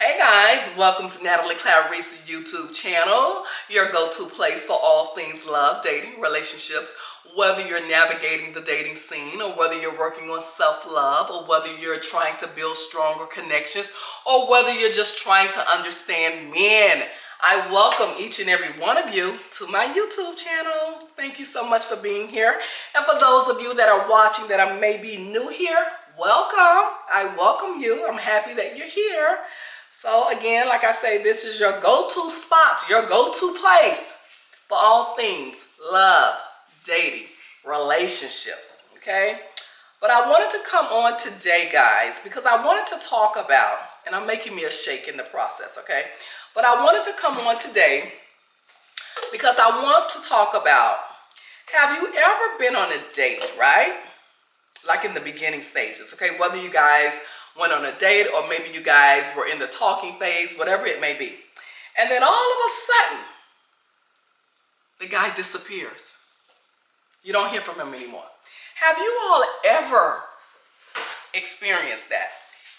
Hey guys, welcome to Natalie Clarice's YouTube channel, your go-to place for all things love, dating, relationships, whether you're navigating the dating scene or whether you're working on self-love or whether you're trying to build stronger connections or whether you're just trying to understand men. I welcome each and every one of you to my YouTube channel. Thank you so much for being here. And for those of you that are watching that are maybe new here, welcome. I welcome you. I'm happy that you're here. So again, like I say, this is your go-to spot, your go-to place for all things love, dating, relationships, okay? But I wanted to come on today, guys, because I wanted to talk about, and I'm making me a shake in the process, okay? But I wanted to come on today because I want to talk about, have you ever been on a date, right? Like in the beginning stages, okay? Whether you guys went on a date or maybe you guys were in the talking phase, whatever it may be. And then all of a sudden, the guy disappears. You don't hear from him anymore. Have you all ever experienced that?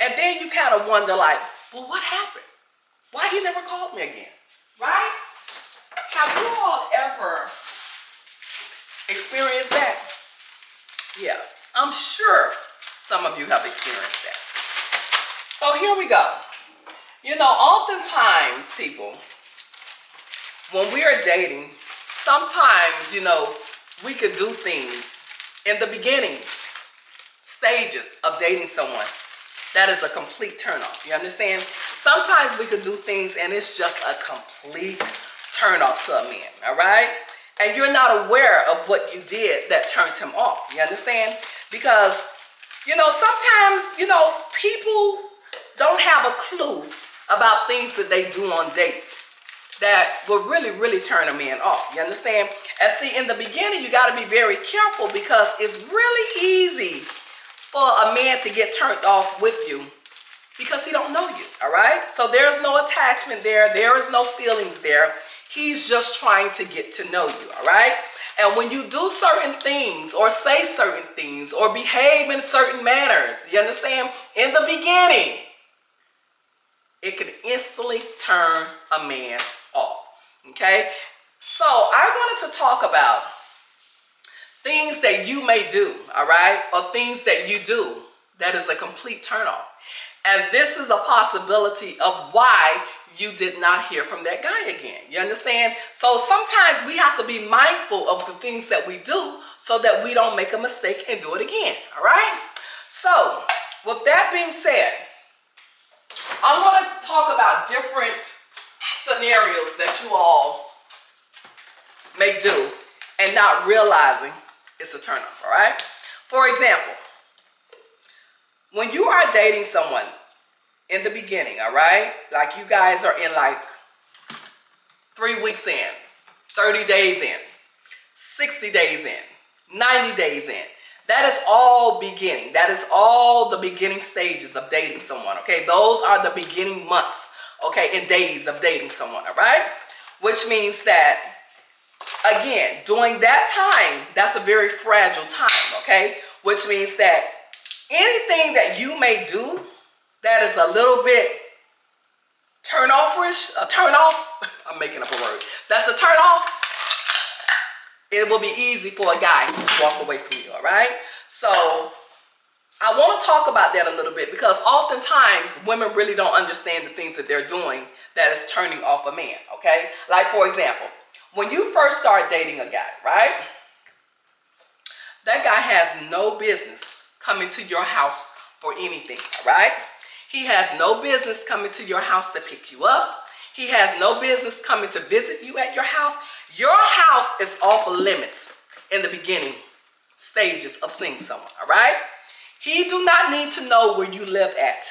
And then you kind of wonder like, well, what happened? Why he never called me again, right? Have you all ever experienced that? Yeah, I'm sure some of you have experienced that. So here we go. You know, oftentimes, people, when we are dating, sometimes, you know, we could do things in the beginning stages of dating someone that is a complete turnoff. You understand? Sometimes we could do things and it's just a complete turnoff to a man, all right? And you're not aware of what you did that turned him off. You understand? Because, you know, sometimes, you know, people don't have a clue about things that they do on dates that will really turn a man off. You understand? And see, in the beginning, you got to be very careful because it's really easy for a man to get turned off with you because he don't know you, all right? So there's no attachment there. There is no feelings there. He's just trying to get to know you, all right? And when you do certain things or say certain things or behave in certain manners, you understand? In the beginning, it can instantly turn a man off, okay? So I wanted to talk about things that you may do, all right? Or things that you do that is a complete turnoff. And this is a possibility of why you did not hear from that guy again. You understand? So sometimes we have to be mindful of the things that we do so that we don't make a mistake and do it again, all right? So with that being said, I'm going to talk about different scenarios that you all may do and not realizing it's a turnoff, all right? For example, when you are dating someone in the beginning, all right? Like you guys are in like 3 weeks in, 30 days in, 60 days in, 90 days in. That is all beginning. That is all the beginning stages of dating someone, okay? Those are the beginning months, okay, and days of dating someone, all right? Which means that, again, during that time, that's a very fragile time, okay? Which means that anything that you may do that is a little bit turn-off-ish, a turn-off, I'm making up a word. That's a turn-off. It will be easy for a guy to walk away from you, all right? So I want to talk about that a little bit because oftentimes women really don't understand the things that they're doing that is turning off a man, okay? Like, for example, when you first start dating a guy, right? That guy has no business coming to your house for anything, all right? He has no business coming to your house to pick you up. He has no business coming to visit you at your house. Your house is off limits in the beginning stages of seeing someone, all right? He do not need to know where you live at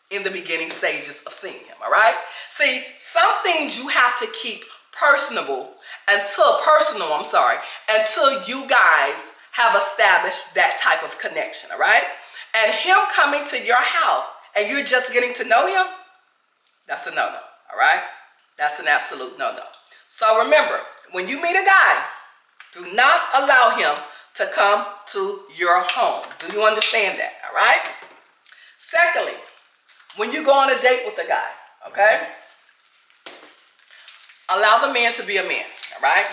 in the beginning stages of seeing him, all right? See, some things you have to keep personal until you guys have established that type of connection, all right? And him coming to your house and you're just getting to know him, that's a no-no, all right? That's an absolute no-no. So remember, when you meet a guy, do not allow him to come to your home. Do you understand that, all right? Secondly, when you go on a date with a guy, okay? Allow the man to be a man, all right?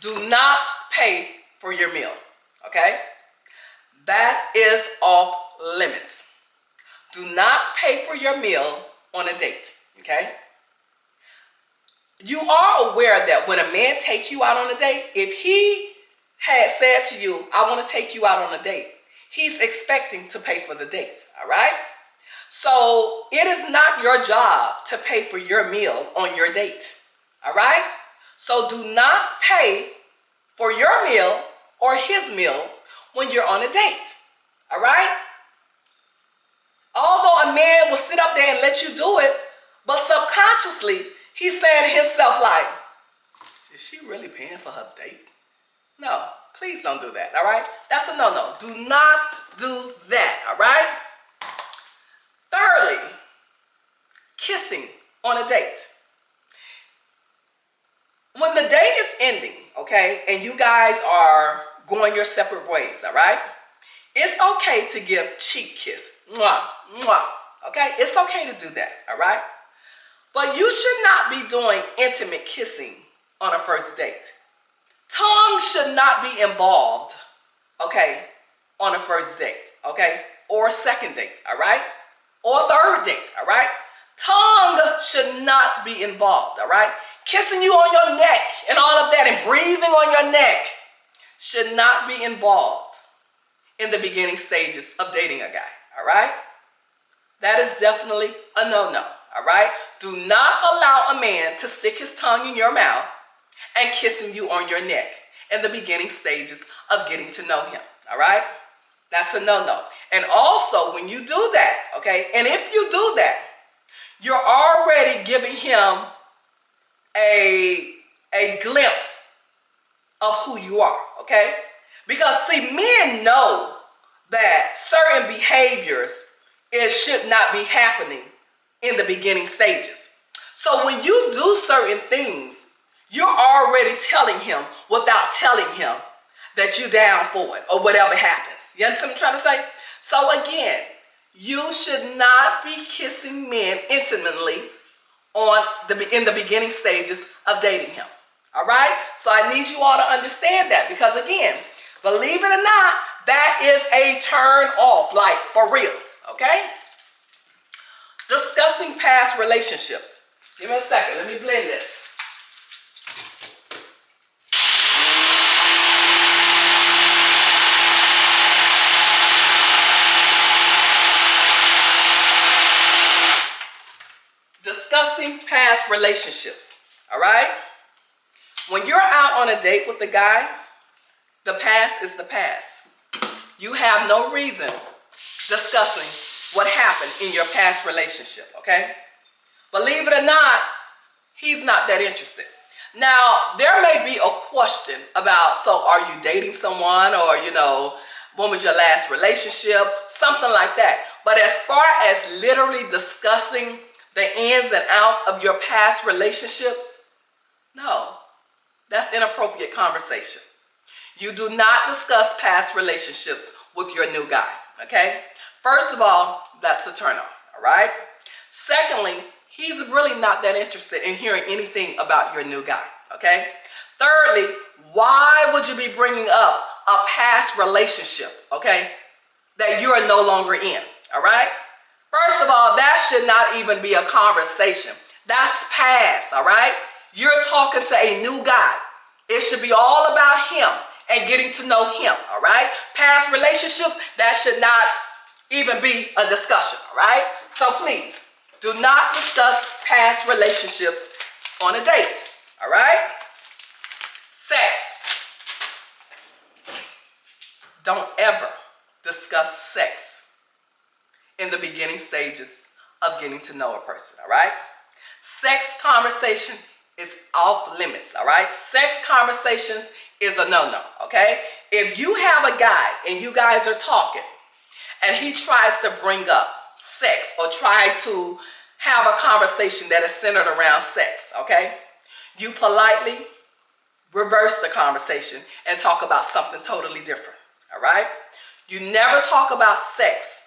Do not pay for your meal, okay? That is off limits. Do not pay for your meal on a date, okay? You are aware that when a man takes you out on a date, if he had said to you, I want to take you out on a date, he's expecting to pay for the date, all right? So it is not your job to pay for your meal on your date, all right? So do not pay for your meal or his meal when you're on a date, all right? Although a man will sit up there and let you do it, but subconsciously, he's saying to himself like, is she really paying for her date? No, please don't do that, all right? That's a no-no. Do not do that, all right? Thirdly, kissing on a date. When the date is ending, okay, and you guys are going your separate ways, all right? It's okay to give cheek kiss. Mwah, mwah, okay? It's okay to do that, all right? But you should not be doing intimate kissing on a first date. Tongue should not be involved, okay, on a first date, okay? Or a second date, all right? Or a third date, all right? Tongue should not be involved, all right? Kissing you on your neck and all of that and breathing on your neck should not be involved in the beginning stages of dating a guy, all right? That is definitely a no-no, all right? Do not allow a man to stick his tongue in your mouth and kissing you on your neck in the beginning stages of getting to know him, all right? That's a no-no. And also, when you do that, okay, and if you do that, you're already giving him a glimpse of who you are, okay? Because, see, men know that certain behaviors should not be happening in the beginning stages. So when you do certain things, you're already telling him without telling him that you're down for it or whatever happens. You understand what I'm trying to say? So again, you should not be kissing men intimately in the beginning stages of dating him. All right? So I need you all to understand that because again, believe it or not, that is a turn off, like for real, okay? Discussing past relationships. Give me a second, let me blend this. Discussing past relationships, all right? When you're out on a date with the guy, the past is the past. You have no reason discussing what happened in your past relationship, okay? Believe it or not, he's not that interested. Now, there may be a question about, so are you dating someone or, when was your last relationship? Something like that. But as far as literally discussing the ins and outs of your past relationships, no, that's inappropriate conversation. You do not discuss past relationships with your new guy, okay? First of all, that's a turn off, all right? Secondly, he's really not that interested in hearing anything about your new guy, okay? Thirdly, why would you be bringing up a past relationship, okay, that you are no longer in, all right? First of all, that should not even be a conversation. That's past, all right? You're talking to a new guy. It should be all about him and getting to know him, all right? Past relationships, that should not even be a discussion, all right? So please, do not discuss past relationships on a date, all right? Sex. Don't ever discuss sex in the beginning stages of getting to know a person, all right? Sex conversation is off limits, all right? Sex conversations is a no-no, okay? If you have a guy and you guys are talking and he tries to bring up sex or try to have a conversation that is centered around sex, okay? You politely reverse the conversation and talk about something totally different, all right? You never talk about sex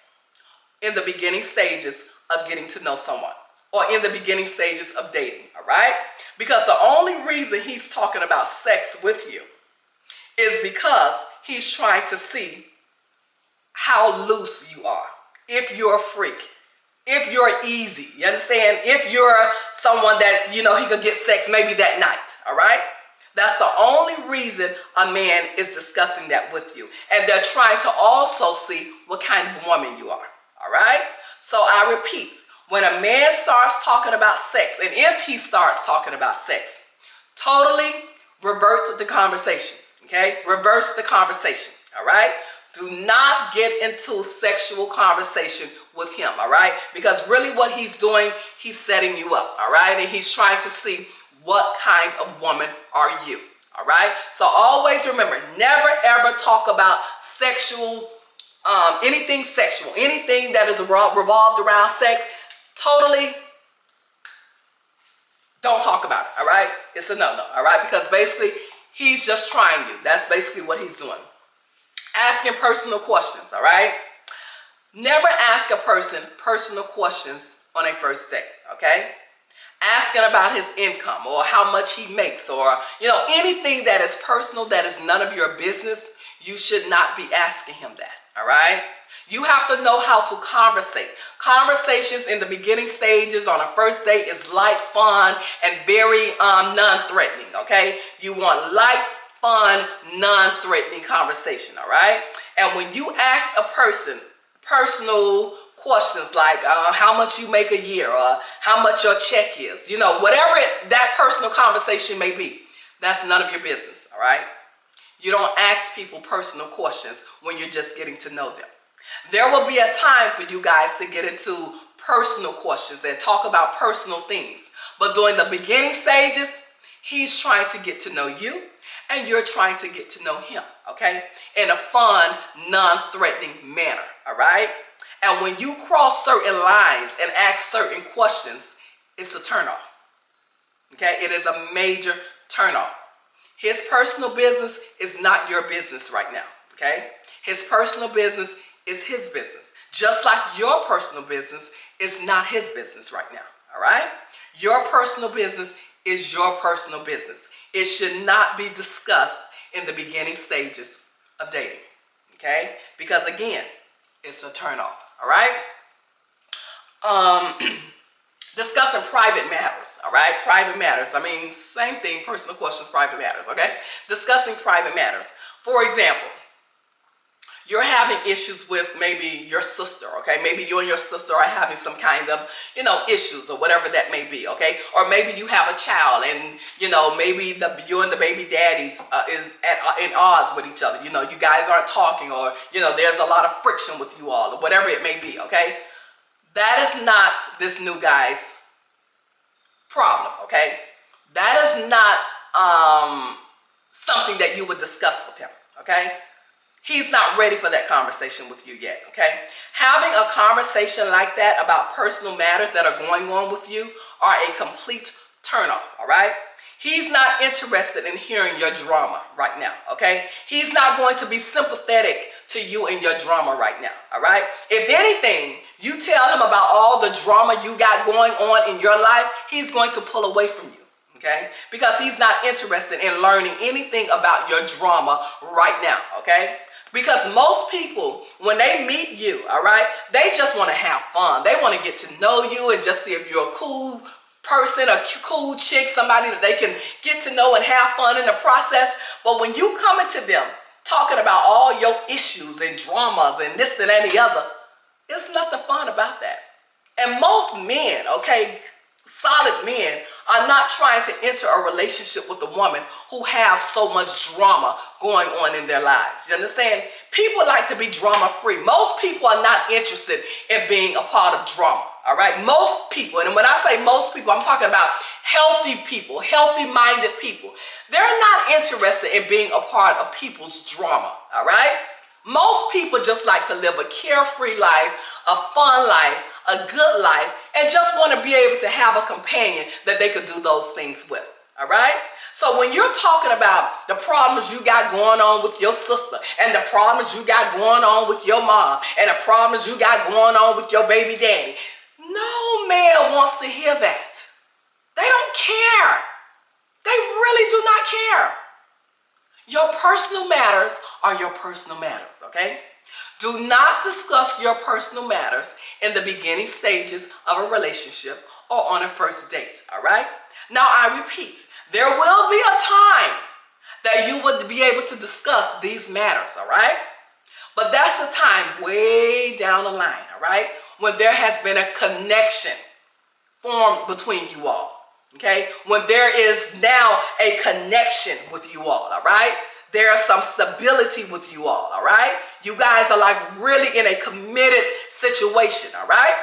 in the beginning stages of getting to know someone, or in the beginning stages of dating, all right? Because the only reason he's talking about sex with you is because he's trying to see how loose you are, if you're a freak, if you're easy, you understand? If you're someone that, he could get sex maybe that night, all right? That's the only reason a man is discussing that with you. And they're trying to also see what kind of woman you are, all right? So I repeat, when a man starts talking about sex, and if he starts talking about sex, totally revert the conversation, okay? Reverse the conversation, all right? Do not get into sexual conversation with him, all right? Because really what he's doing, he's setting you up, all right? And he's trying to see what kind of woman are you, all right? So always remember, never ever talk about anything sexual, anything that is revolved around sex. Totally don't talk about it, all right? It's a no-no, all right? Because basically, he's just trying you. That's basically what he's doing. Asking personal questions, all right? Never ask a person personal questions on a first date, okay? Asking about his income or how much he makes or, anything that is personal that is none of your business, you should not be asking him that, all right? You have to know how to conversate. Conversations in the beginning stages on a first date is light, fun, and very non-threatening, okay? You want light, fun, non-threatening conversation, all right? And when you ask a person personal questions like how much you make a year or how much your check is, whatever that personal conversation may be, that's none of your business, all right? You don't ask people personal questions when you're just getting to know them. There will be a time for you guys to get into personal questions and talk about personal things. But during the beginning stages, he's trying to get to know you and you're trying to get to know him, okay? In a fun, non-threatening manner, all right? And when you cross certain lines and ask certain questions, it's a turnoff, okay? It is a major turnoff. His personal business is not your business right now, okay? His personal business is his business. Just like your personal business is not his business right now, all right? Your personal business is your personal business. It should not be discussed in the beginning stages of dating, okay? Because again, it's a turnoff, all right? Discussing private matters, all right? Private matters. I mean, same thing, personal questions, private matters, okay? Discussing private matters. For example, you're having issues with maybe your sister, okay? Maybe you and your sister are having some kind of, issues or whatever that may be, okay? Or maybe you have a child and, maybe you and the baby daddies is in odds with each other. You guys aren't talking or, there's a lot of friction with you all or whatever it may be, okay? That is not this new guy's problem, okay? That is not something that you would discuss with him, okay? He's not ready for that conversation with you yet, okay? Having a conversation like that about personal matters that are going on with you are a complete turnoff, all right? He's not interested in hearing your drama right now, okay? He's not going to be sympathetic to you and your drama right now, all right? If anything, you tell him about all the drama you got going on in your life, he's going to pull away from you, okay? Because he's not interested in learning anything about your drama right now, okay? Because most people, when they meet you, all right, they just want to have fun. They want to get to know you and just see if you're a cool person, a cool chick, somebody that they can get to know and have fun in the process. But when you come into them talking about all your issues and dramas and this and any other, there's nothing fun about that. And most men, okay, solid men are not trying to enter a relationship with a woman who has so much drama going on in their lives. You understand? People like to be drama free. Most people are not interested in being a part of drama. All right? Most people, and when I say most people, I'm talking about healthy people, healthy-minded people. They're not interested in being a part of people's drama. All right? Most people just like to live a carefree life, a fun life, a good life, and just want to be able to have a companion that they could do those things with, all right? So when you're talking about the problems you got going on with your sister and the problems you got going on with your mom and the problems you got going on with your baby daddy, No man wants to hear that. They don't care. They really do not care. Your personal matters are your personal matters, okay? Do not discuss your personal matters in the beginning stages of a relationship or on a first date, all right? Now, I repeat, there will be a time that you would be able to discuss these matters, all right? But that's a time way down the line, all right? When there has been a connection formed between you all, okay? When there is now a connection with you all right? There's some stability with you all right? You guys are like really in a committed situation, all right?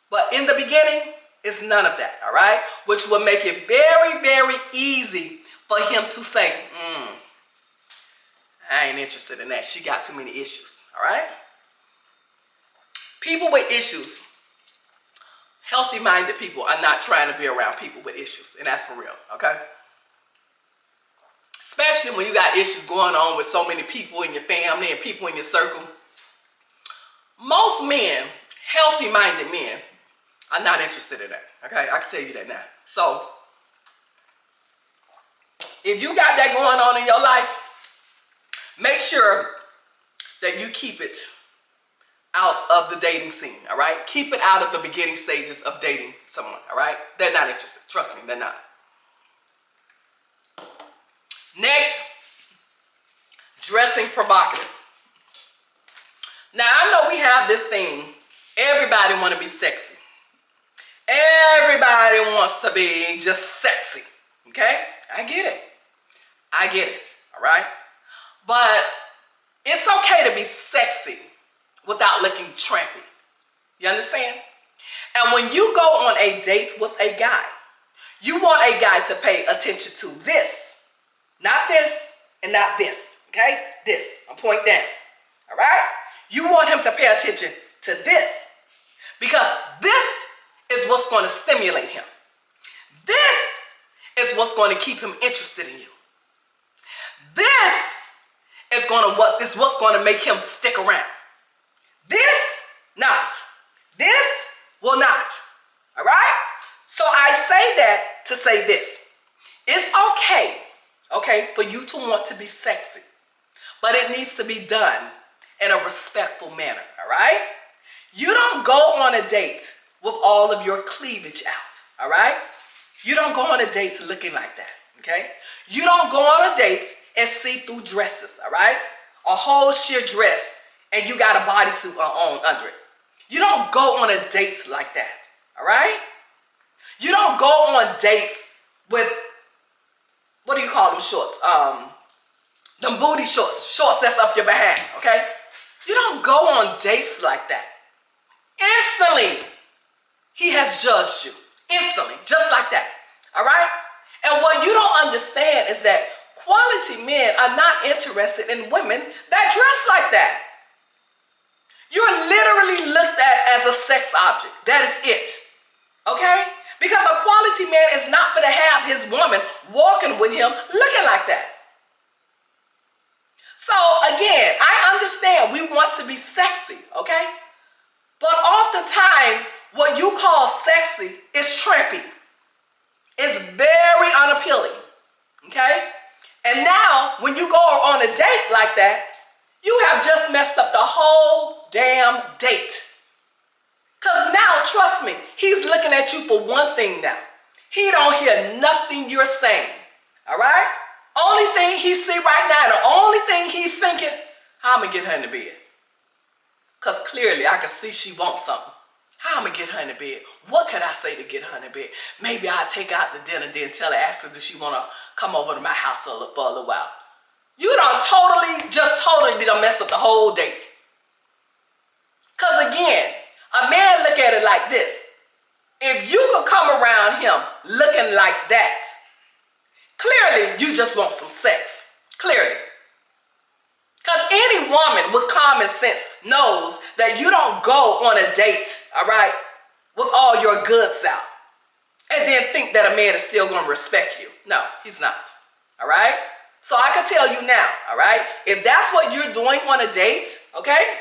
But in the beginning, it's none of that, all right? Which will make it very, very easy for him to say, I ain't interested in that. She got too many issues, all right? People with issues, healthy-minded people are not trying to be around people with issues, and that's for real, okay? Especially when you got issues going on with so many people in your family and people in your circle. Most men, healthy-minded men, are not interested in that, okay? I can tell you that now. So, if you got that going on in your life, make sure that you keep it out of the dating scene, all right? Keep it out of the beginning stages of dating someone, all right? They're not interested. Trust me, they're not. Next, dressing provocative. Now, I know we have this thing. Everybody want to be sexy. Everybody wants to be just sexy, okay? I get it. I get it, all right? But it's okay to be sexy without looking trampy. You understand? And when you go on a date with a guy, you want a guy to pay attention to this. Not this and not this, okay? This, I'm pointing down, all right? You want him to pay attention to this because this is what's going to stimulate him. This is what's going to keep him interested in you. This is what's going to make him stick around. This, not. This will not, all right? So I say that to say this. It's okay, for you to want to be sexy, but it needs to be done in a respectful manner, all right? You don't go on a date with all of your cleavage out, all right? You don't go on a date looking like that, okay? You don't go on a date and see-through dresses, all right? A whole sheer dress and you got a bodysuit on under it. You don't go on a date like that, all right? You don't go on dates with, what do you call them shorts? Them booty shorts that's up your behind, okay? You don't go on dates like that. Instantly, he has judged you. Instantly, just like that, all right? And what you don't understand is that quality men are not interested in women that dress like that. You're literally looked at as a sex object. That is it, okay? Because a quality man is not going to have his woman walking with him looking like that. So again, I understand we want to be sexy, okay? But oftentimes, what you call sexy is trampy. It's very unappealing, okay? And now, when you go on a date like that, you have just messed up the whole damn date. Because now, trust me, he's looking at you for one thing now. He don't hear nothing you're saying, all right? Only thing he see right now, the only thing he's thinking, how am I going to get her in the bed? Because clearly I can see she wants something. How am I going to get her in the bed? What can I say to get her in the bed? Maybe I'll take her out to dinner, then tell her, ask her, does she want to come over to my house for a little while? You done totally done messed up the whole date. Because again, a man look at it like this. If you could come around him looking like that, clearly you just want some sex. Clearly. Because any woman with common sense knows that you don't go on a date, all right, with all your goods out and then think that a man is still going to respect you. No, he's not, all right? So I can tell you now, all right, if that's what you're doing on a date, okay,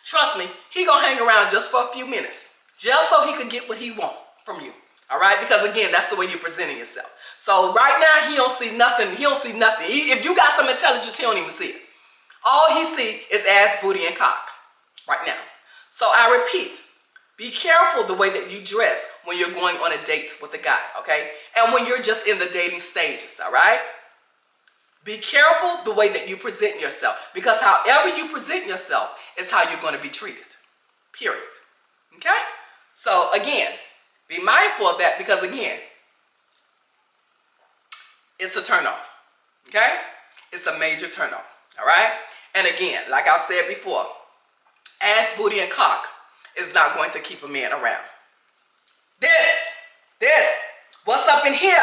trust me, he going to hang around just for a few minutes. just so he could get what he wants from you. All right, because again, that's the way you're presenting yourself. So right now, he don't see nothing. He don't see nothing. If you got some intelligence, he don't even see it. All he see is ass, booty, and cock right now. So I repeat, be careful the way that you dress when you're going on a date with a guy, okay? And when you're just in the dating stages, all right? Be careful the way that you present yourself, because however you present yourself is how you're going to be treated, period. Okay? So again, be mindful of that, because again, it's a turnoff. Okay? It's a major turnoff. All right? And again, like I said before, ass, booty, and cock is not going to keep a man around. This, what's up in here,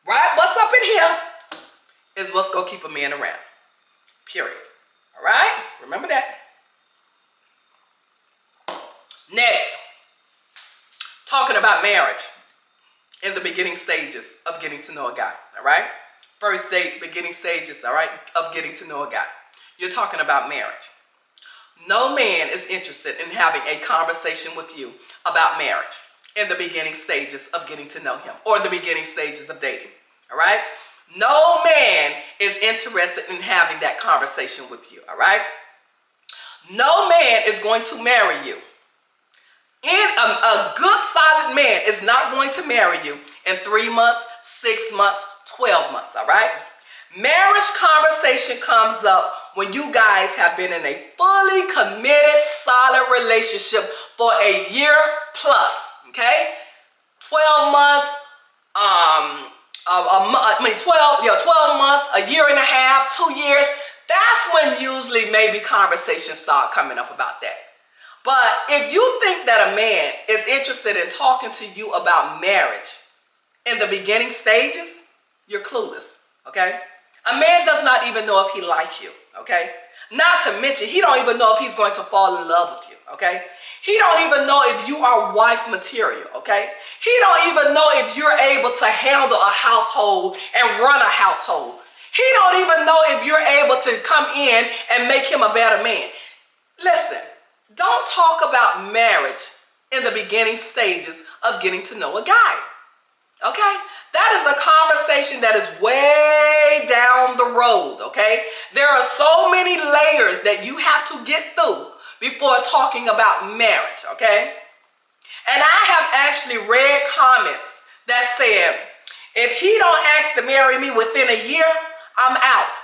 right? What's up in here is what's going to keep a man around. Period. All right? Remember that. Next, talking about marriage in the beginning stages of getting to know a guy, all right? First date, beginning stages, all right, of getting to know a guy. You're talking about marriage. No man is interested in having a conversation with you about marriage in the beginning stages of getting to know him, or the beginning stages of dating, all right? No man is interested in having that conversation with you, all right? No man is going to marry you. A good solid man is not going to marry you in 3 months, 6 months, 12 months, all right? Marriage conversation comes up when you guys have been in a fully committed, solid relationship for a year plus, okay? 12 months, 12 months, a year and a half, 2 years. That's when usually maybe conversations start coming up about that. But if you think that a man is interested in talking to you about marriage in the beginning stages, you're clueless, okay? A man does not even know if he likes you, okay? Not to mention, he don't even know if he's going to fall in love with you, okay? He don't even know if you are wife material, okay? He don't even know if you're able to handle a household and run a household. He don't even know if you're able to come in and make him a better man. Listen. Don't talk about marriage in the beginning stages of getting to know a guy, okay? That is a conversation that is way down the road, okay? There are so many layers that you have to get through before talking about marriage, okay? And I have actually read comments that said, if he don't ask to marry me within a year, I'm out.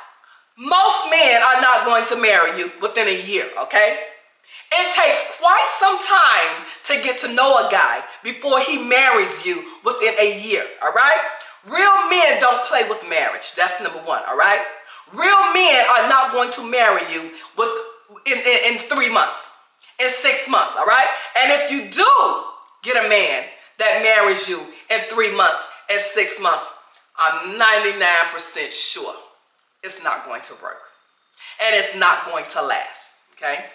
Most men are not going to marry you within a year, okay? It takes quite some time to get to know a guy before he marries you within a year, all right? Real men don't play with marriage. That's number one, all right? Real men are not going to marry you in 3 months, in 6 months, all right? And if you do get a man that marries you in 3 months and 6 months, I'm 99% sure it's not going to work. And it's not going to last, okay?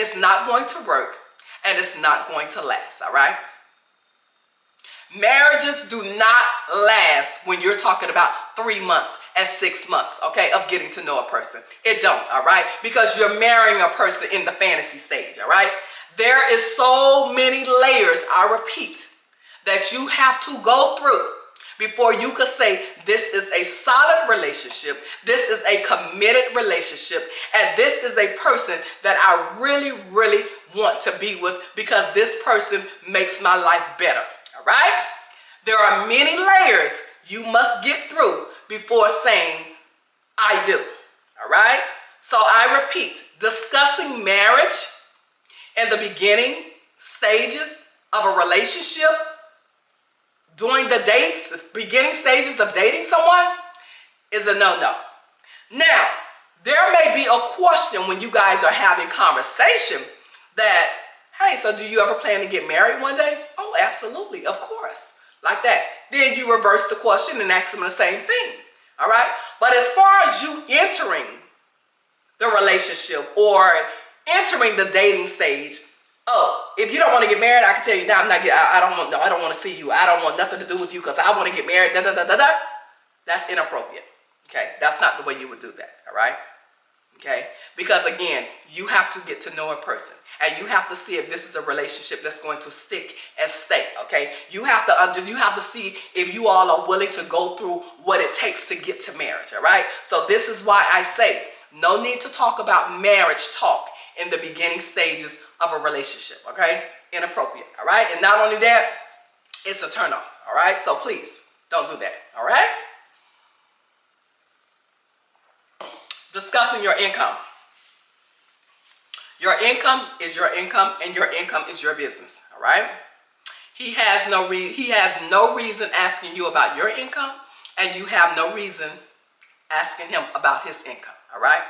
It's not going to work, and it's not going to last, all right? Marriages do not last when you're talking about 3 months and 6 months, okay, of getting to know a person. It don't, all right? Because you're marrying a person in the fantasy stage, all right? There is so many layers, I repeat, that you have to go through before you could say this is a solid relationship, this is a committed relationship, and this is a person that I really, really want to be with because this person makes my life better, all right? There are many layers you must get through before saying, I do, all right? So I repeat, discussing marriage in the beginning stages of a relationship, during the dates, the beginning stages of dating someone is a no-no. Now, there may be a question when you guys are having conversation that, hey, so do you ever plan to get married one day? Oh, absolutely, of course, like that. Then you reverse the question and ask them the same thing, all right? But as far as you entering the relationship or entering the dating stage, oh, if you don't want to get married, I can tell you now, I don't want to see you. I don't want nothing to do with you because I want to get married, That's inappropriate, okay? That's not the way you would do that, all right? Okay? Because again, you have to get to know a person. And you have to see if this is a relationship that's going to stick and stay, okay? You have to see if you all are willing to go through what it takes to get to marriage, all right? So this is why I say no need to talk about marriage talk in the beginning stages of a relationship, okay? Inappropriate, all right? And not only that, it's a turn off, all right? So please don't do that, all right? Discussing your income. Your income is your income, and your income is your business, all right? He has no reason asking you about your income, and you have no reason asking him about his income, all right?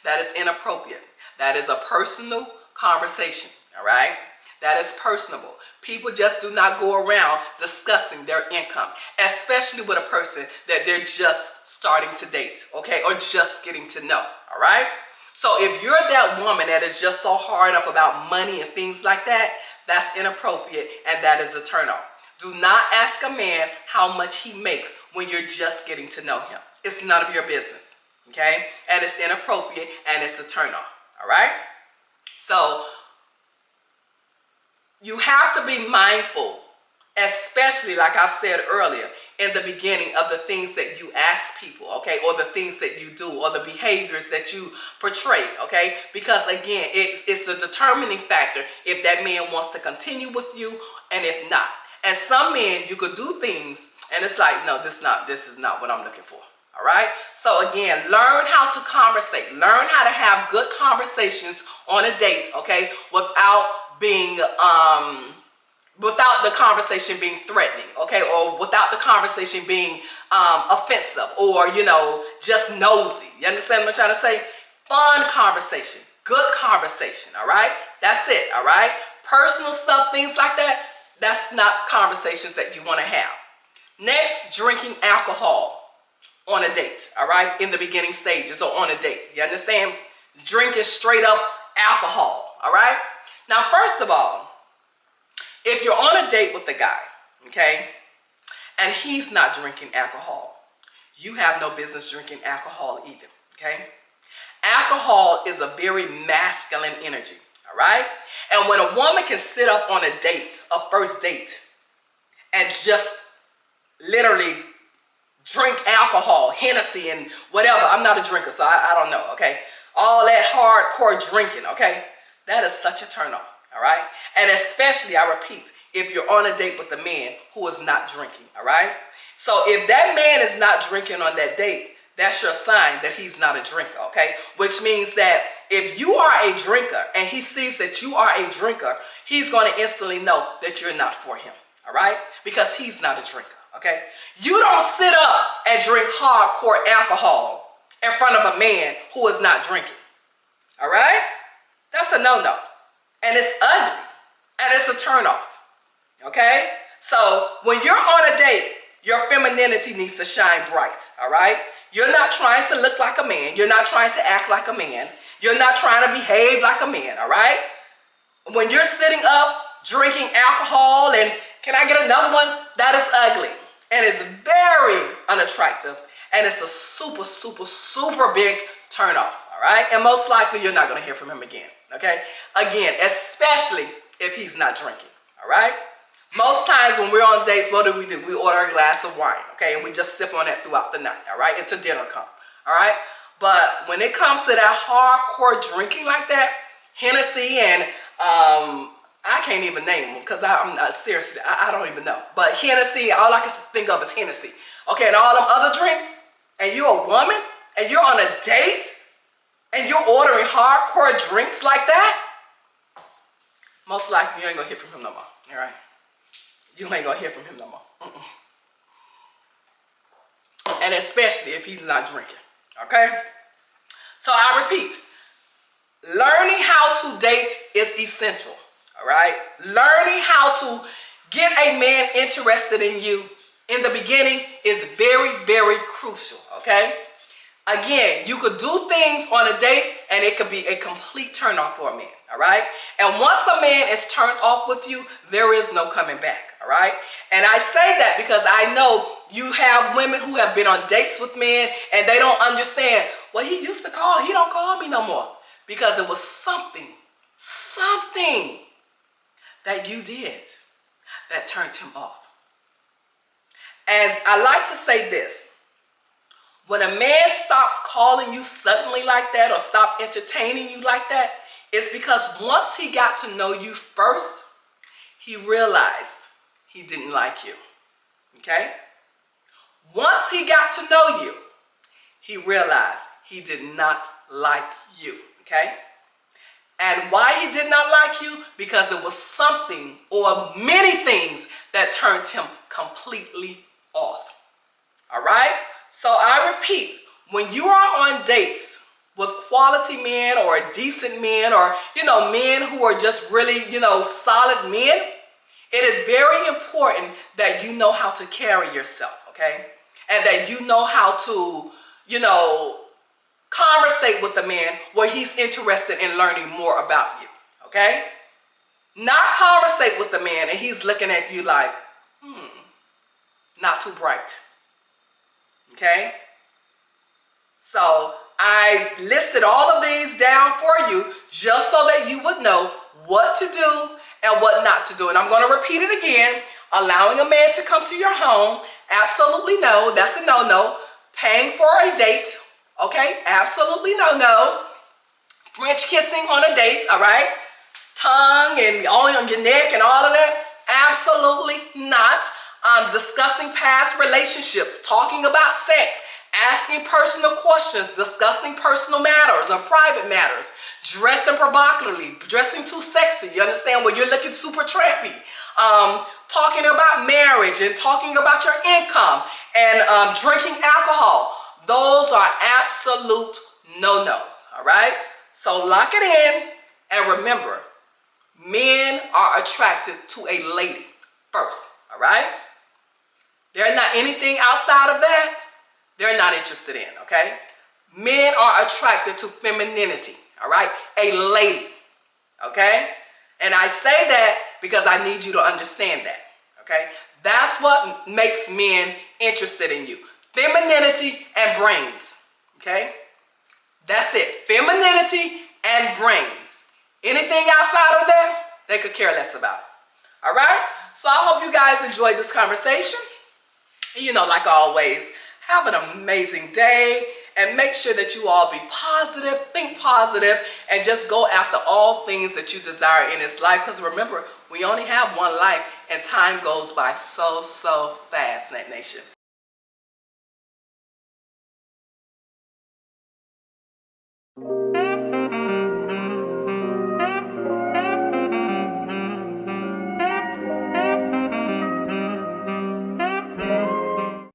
That is inappropriate. That is a personal conversation, all right? That is personable. People just do not go around discussing their income, especially with a person that they're just starting to date, okay, or just getting to know, all right? So if you're that woman that is just so hard up about money and things like that, that's inappropriate, and that is a turnoff. Do not ask a man how much he makes when you're just getting to know him. It's none of your business, okay? And it's inappropriate, and it's a turnoff, all right? So you have to be mindful, especially like I've said earlier, in the beginning of the things that you ask people, okay, or the things that you do, or the behaviors that you portray, okay, because again, it's the determining factor if that man wants to continue with you and if not. And some men, you could do things and it's like, no, this is not what I'm looking for, all right? So again, learn how to conversate, learn how to have good conversations on a date, okay, without the conversation being threatening, okay, or without the conversation being offensive or, just nosy. You understand what I'm trying to say? Fun conversation, good conversation, all right? That's it, all right? Personal stuff, things like that, that's not conversations that you want to have. Next, drinking alcohol on a date, all right, in the beginning stages or on a date. You understand? Drinking straight up alcohol, all right? Now, first of all, if you're on a date with the guy, okay, and he's not drinking alcohol, you have no business drinking alcohol either, okay? Alcohol is a very masculine energy, all right? And when a woman can sit up on a date, a first date, and just literally drink alcohol, Hennessy and whatever, I'm not a drinker, so I don't know, okay? All that hardcore drinking, okay? That is such a turn on. All right? And especially, I repeat, if you're on a date with a man who is not drinking, all right? So if that man is not drinking on that date, that's your sign that he's not a drinker, okay? Which means that if you are a drinker and he sees that you are a drinker, he's going to instantly know that you're not for him, all right? Because he's not a drinker, okay? You don't sit up and drink hardcore alcohol in front of a man who is not drinking, all right? That's a no-no. And it's ugly, and it's a turnoff, okay? So when you're on a date, your femininity needs to shine bright, all right? You're not trying to look like a man. You're not trying to act like a man. You're not trying to behave like a man, all right? When you're sitting up, drinking alcohol, and can I get another one? That is ugly, and it's very unattractive, and it's a super, super, super big turnoff, all right? And most likely, you're not going to hear from him again. Okay? Again, especially if he's not drinking, all right? Most times when we're on dates, what do? We order a glass of wine, okay? And we just sip on that throughout the night, all right? Until dinner comes, all right? But when it comes to that hardcore drinking like that, Hennessy and, I can't even name them because I'm not, seriously, I don't even know. But Hennessy, all I can think of is Hennessy, okay? And all them other drinks, and you're a woman, and you're on a date, and you're ordering hardcore drinks like that, most likely you ain't gonna hear from him no more, all right? You ain't gonna hear from him no more. And especially if he's not drinking, okay? So I repeat, learning how to date is essential, all right? Learning how to get a man interested in you in the beginning is very, very crucial, okay? Again, you could do things on a date and it could be a complete turn off for a man, all right? And once a man is turned off with you, there is no coming back, all right? And I say that because I know you have women who have been on dates with men and they don't understand, well, he used to call, he don't call me no more. Because it was something Something that you did that turned him off. And I like to say this. When a man stops calling you suddenly like that or stop entertaining you like that, it's because once he got to know you first, he realized he didn't like you. Okay? Once he got to know you, he realized he did not like you. Okay? And why he did not like you? Because it was something or many things that turned him completely off. All right? So I repeat, when you are on dates with quality men or decent men or, men who are just really, solid men, it is very important that you know how to carry yourself, okay? And that you know how to, conversate with the man where he's interested in learning more about you, okay? Not conversate with the man and he's looking at you like, not too bright, okay? So I listed all of these down for you just so that you would know what to do and what not to do. And I'm going to repeat it again. Allowing a man to come to your home, absolutely no. That's a no-no. Paying for a date, okay? Absolutely no-no. French kissing on a date, all right? Tongue and on your neck and all of that, absolutely not. Discussing past relationships, talking about sex, asking personal questions, discussing personal matters or private matters, dressing provocatively, dressing too sexy, you understand, where you're looking super trampy, talking about marriage and talking about your income and drinking alcohol. Those are absolute no-nos, all right? So lock it in and remember, men are attracted to a lady first, all right? They're not anything outside of that. They're not interested in, okay? Men are attracted to femininity, all right? A lady, okay? And I say that because I need you to understand that, okay? That's what makes men interested in you. Femininity and brains, okay? That's it. Femininity and brains. Anything outside of that, they could care less about. All right? So I hope you guys enjoyed this conversation. And like always, have an amazing day and make sure that you all be positive, think positive, and just go after all things that you desire in this life. Because remember, we only have one life and time goes by so fast, Net Nation.